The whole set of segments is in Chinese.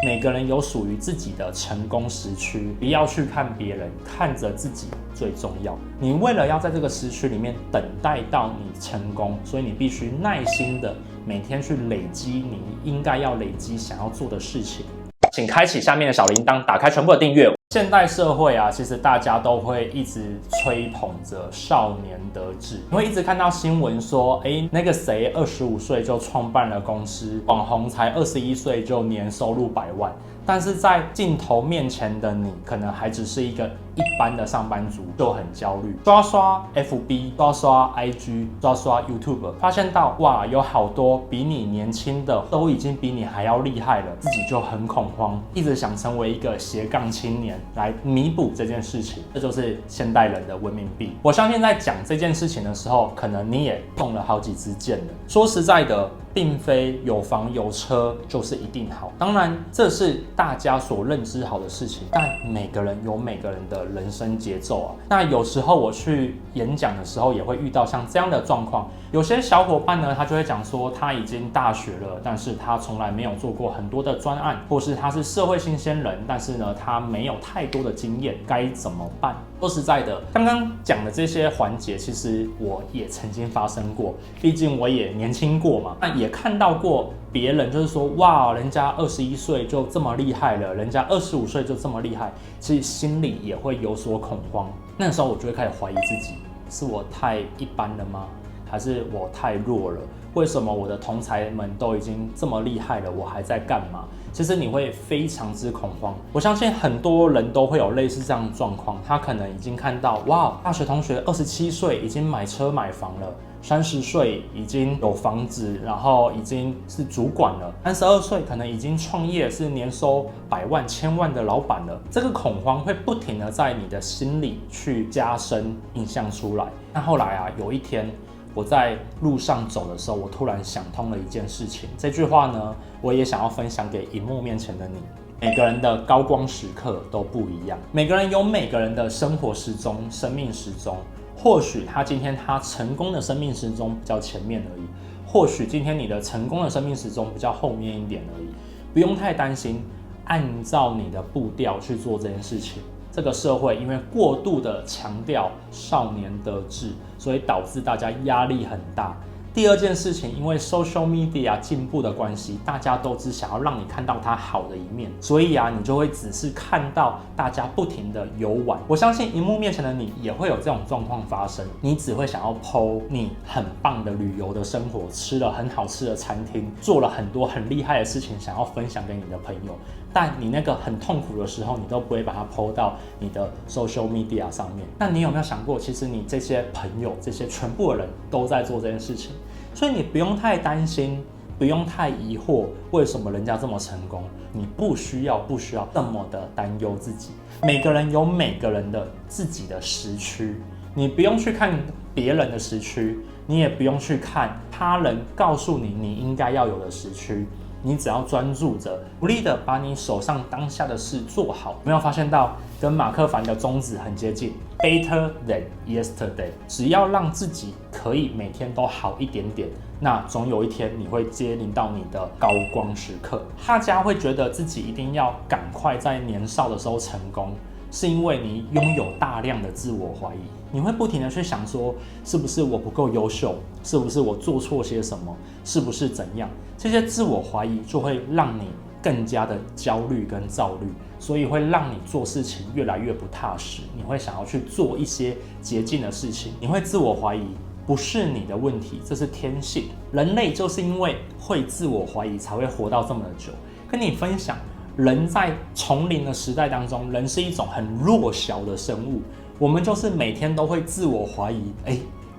每个人有属于自己的成功时区，不要去看别人，看着自己最重要。你为了要在这个时区里面等待到你成功，所以你必须耐心的每天去累积你应该要累积想要做的事情。请开启下面的小铃铛，打开全部的订阅。现代社会啊，其实大家都会一直吹捧着少年得志，你会一直看到新闻说，那个谁25岁就创办了公司，网红才21岁就年收入100万。但是在镜头面前的你，可能还只是一个一般的上班族，就很焦虑，刷刷 FB， 刷刷 IG， 刷刷 YouTube， 发现到哇，有好多比你年轻的都已经比你还要厉害了，自己就很恐慌，一直想成为一个斜杠青年来弥补这件事情。这就是现代人的文明病。我相信在讲这件事情的时候，可能你也中了好几支箭了。说实在的，并非有房有车就是一定好，当然这是大家所认知好的事情，但每个人有每个人的人生节奏啊。那有时候我去演讲的时候，也会遇到像这样的状况。有些小伙伴呢，他就会讲说，他已经大学了，但是他从来没有做过很多的专案，或是他是社会新鲜人，但是呢，他没有太多的经验，该怎么办？说实在的，刚刚讲的这些环节，其实我也曾经发生过，毕竟我也年轻过嘛，那也看到过别人就是说，哇，人家21岁就这么厉害了，人家25岁就这么厉害，其实心里也会有所恐慌。那时候我就会开始怀疑自己，是我太一般了吗？还是我太弱了？为什么我的同才们都已经这么厉害了，我还在干嘛？其实你会非常之恐慌。我相信很多人都会有类似这样的状况，他可能已经看到，哇，大学同学27岁已经买车买房了，30岁已经有房子，然后已经是主管了，32岁可能已经创业，是年收100万、1000万的老板了。这个恐慌会不停的在你的心里去加深印象出来。那后来啊，有一天我在路上走的时候，我突然想通了一件事情。这句话呢，我也想要分享给荧幕面前的你。每个人的高光时刻都不一样，每个人有每个人的生活时钟、生命时钟。或许他今天他成功的生命时钟比较前面而已，或许今天你的成功的生命时钟比较后面一点而已。不用太担心，按照你的步调去做这件事情。这个社会因为过度的强调少年得志，所以导致大家压力很大。第二件事情，因为 social media 进步的关系，大家都只想要让你看到它好的一面，所以啊，你就会只是看到大家不停的游玩。我相信荧幕面前的你也会有这种状况发生，你只会想要 po 你很棒的旅游的生活，吃了很好吃的餐厅，做了很多很厉害的事情，想要分享给你的朋友。但你那个很痛苦的时候，你都不会把它 po 到你的 social media 上面。那你有没有想过，其实你这些朋友，这些全部的人都在做这件事情？所以你不用太担心，不用太疑惑，为什么人家这么成功？你不需要这么的担忧自己。每个人有每个人的自己的时区，你不用去看别人的时区，你也不用去看他人告诉你你应该要有的时区。你只要专注着，努力的把你手上当下的事做好。有没有发现到跟马克凡的宗旨很接近 ？Better than yesterday。只要让自己可以每天都好一点点，那总有一天你会接临到你的高光时刻。大家会觉得自己一定要赶快在年少的时候成功，是因为你拥有大量的自我怀疑。你会不停的去想说，是不是我不够优秀？是不是我做错些什么？是不是怎样？这些自我怀疑就会让你更加的焦虑跟躁虑，所以会让你做事情越来越不踏实。你会想要去做一些捷径的事情，你会自我怀疑，不是你的问题，这是天性。人类就是因为会自我怀疑，才会活到这么的久。跟你分享，人在丛林的时代当中，人是一种很弱小的生物。我们就是每天都会自我怀疑，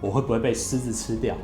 我会不会被狮子吃掉？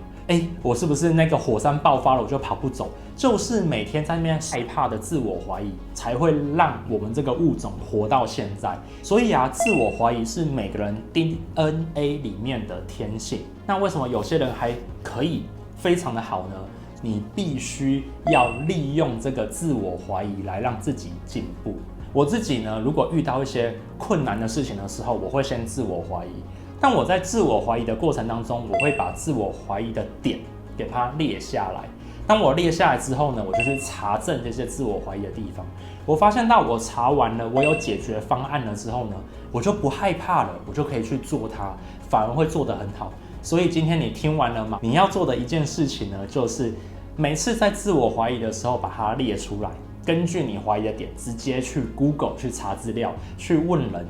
我是不是那个火山爆发了我就跑不走？就是每天在那边害怕的自我怀疑，才会让我们这个物种活到现在。所以啊，自我怀疑是每个人 DNA 里面的天性。那为什么有些人还可以非常的好呢？你必须要利用这个自我怀疑来让自己进步。我自己呢，如果遇到一些困难的事情的时候，我会先自我怀疑。但我在自我怀疑的过程当中，我会把自我怀疑的点给它列下来。当我列下来之后呢，我就去查证这些自我怀疑的地方。我发现到我查完了，我有解决方案了之后呢，我就不害怕了，我就可以去做它，反而会做得很好。所以今天你听完了吗？你要做的一件事情呢，就是每次在自我怀疑的时候，把它列出来，根据你怀疑的点，直接去 Google 去查资料，去问人，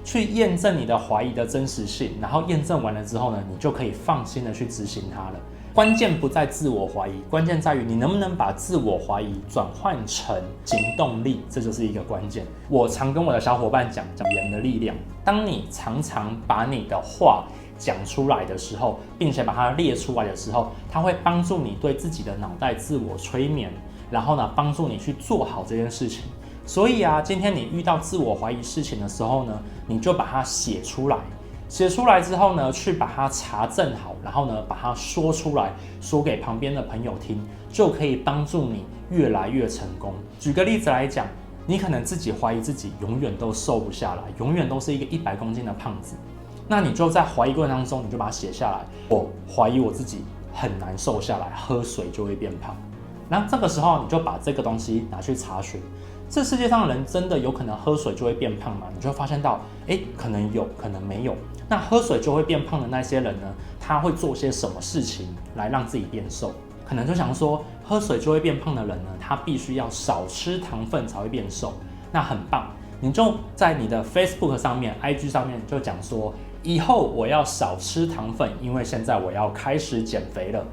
去验证你的怀疑的真实性。然后验证完了之后呢，你就可以放心的去执行它了。关键不在自我怀疑，关键在于你能不能把自我怀疑转换成行动力，这就是一个关键。我常跟我的小伙伴讲语言的力量。当你常常把你的话讲出来的时候，并且把它列出来的时候，它会帮助你对自己的脑袋自我催眠，然后呢，帮助你去做好这件事情。所以啊，今天你遇到自我怀疑事情的时候呢，你就把它写出来。写出来之后呢，去把它查证好，然后呢，把它说出来，说给旁边的朋友听，就可以帮助你越来越成功。举个例子来讲，你可能自己怀疑自己永远都瘦不下来，永远都是一个100公斤的胖子，那你就在怀疑过程当中，你就把它写下来。我怀疑我自己很难瘦下来，喝水就会变胖。然后这个时候，你就把这个东西拿去查询。这世界上的人真的有可能喝水就会变胖吗？你就会发现到，可能有，可能没有。那喝水就会变胖的那些人呢，他会做些什么事情来让自己变瘦？可能就想说，喝水就会变胖的人呢，他必须要少吃糖分才会变瘦。那很棒，你就在你的 Facebook 上面、IG 上面就讲说，以后我要少吃糖分，因为现在我要开始减肥了。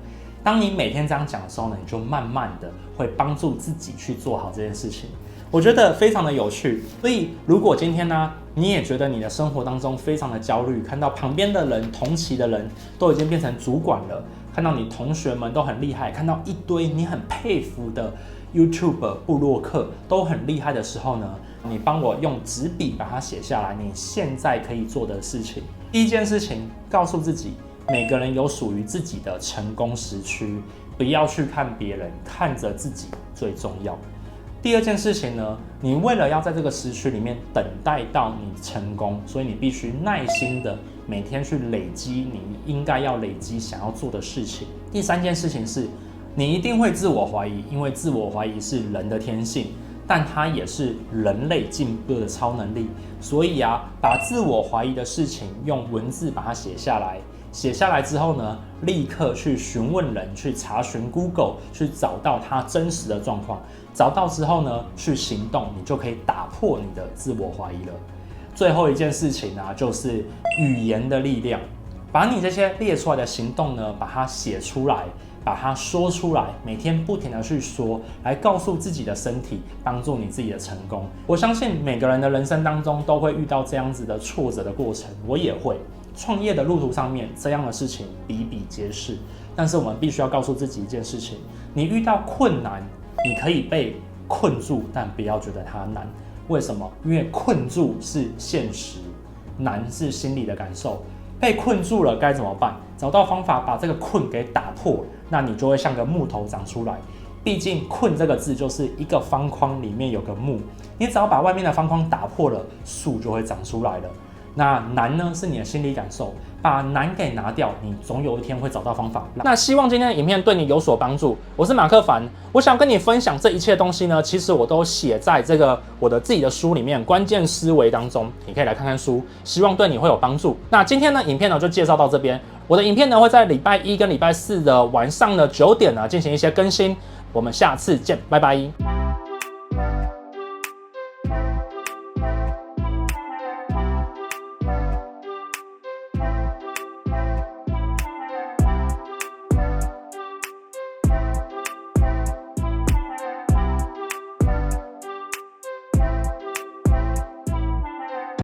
当你每天这样讲的时候呢，你就慢慢的会帮助自己去做好这件事情。我觉得非常的有趣。所以如果今天呢，你也觉得你的生活当中非常的焦虑，看到旁边的人、同期的人都已经变成主管了，看到你同学们都很厉害，看到一堆你很佩服的 YouTuber 部落客都很厉害的时候呢，你帮我用纸笔把它写下来，你现在可以做的事情。第一件事情，告诉自己，每个人有属于自己的成功时区，不要去看别人，看着自己最重要。第二件事情呢，你为了要在这个时区里面等待到你成功，所以你必须耐心的每天去累积你应该要累积想要做的事情。第三件事情是，你一定会自我怀疑，因为自我怀疑是人的天性，但它也是人类进步的超能力。所以啊，把自我怀疑的事情用文字把它写下来。写下来之后呢，立刻去询问人，去查询 Google， 去找到它真实的状况。找到之后呢，去行动，你就可以打破你的自我怀疑了。最后一件事情啊，就是语言的力量。把你这些列出来的行动呢，把它写出来，把它说出来，每天不停的去说，来告诉自己的身体，帮助你自己的成功。我相信每个人的人生当中都会遇到这样子的挫折的过程，我也会。创业的路途上面，这样的事情比比皆是。但是我们必须要告诉自己一件事情：你遇到困难，你可以被困住，但不要觉得它难。为什么？因为困住是现实，难是心理的感受。被困住了该怎么办？找到方法把这个困给打破，那你就会像个木头长出来。毕竟“困”这个字就是一个方框里面有个木，你只要把外面的方框打破了，树就会长出来了。那难呢，是你的心理感受，把难给拿掉，你总有一天会找到方法。那希望今天的影片对你有所帮助。我是马克凡，我想跟你分享这一切东西呢，其实我都写在这个我的自己的书里面，关键思维当中，你可以来看看书，希望对你会有帮助。那今天呢，影片呢就介绍到这边。我的影片呢会在礼拜一跟礼拜四的晚上的9点呢进行一些更新。我们下次见，拜拜。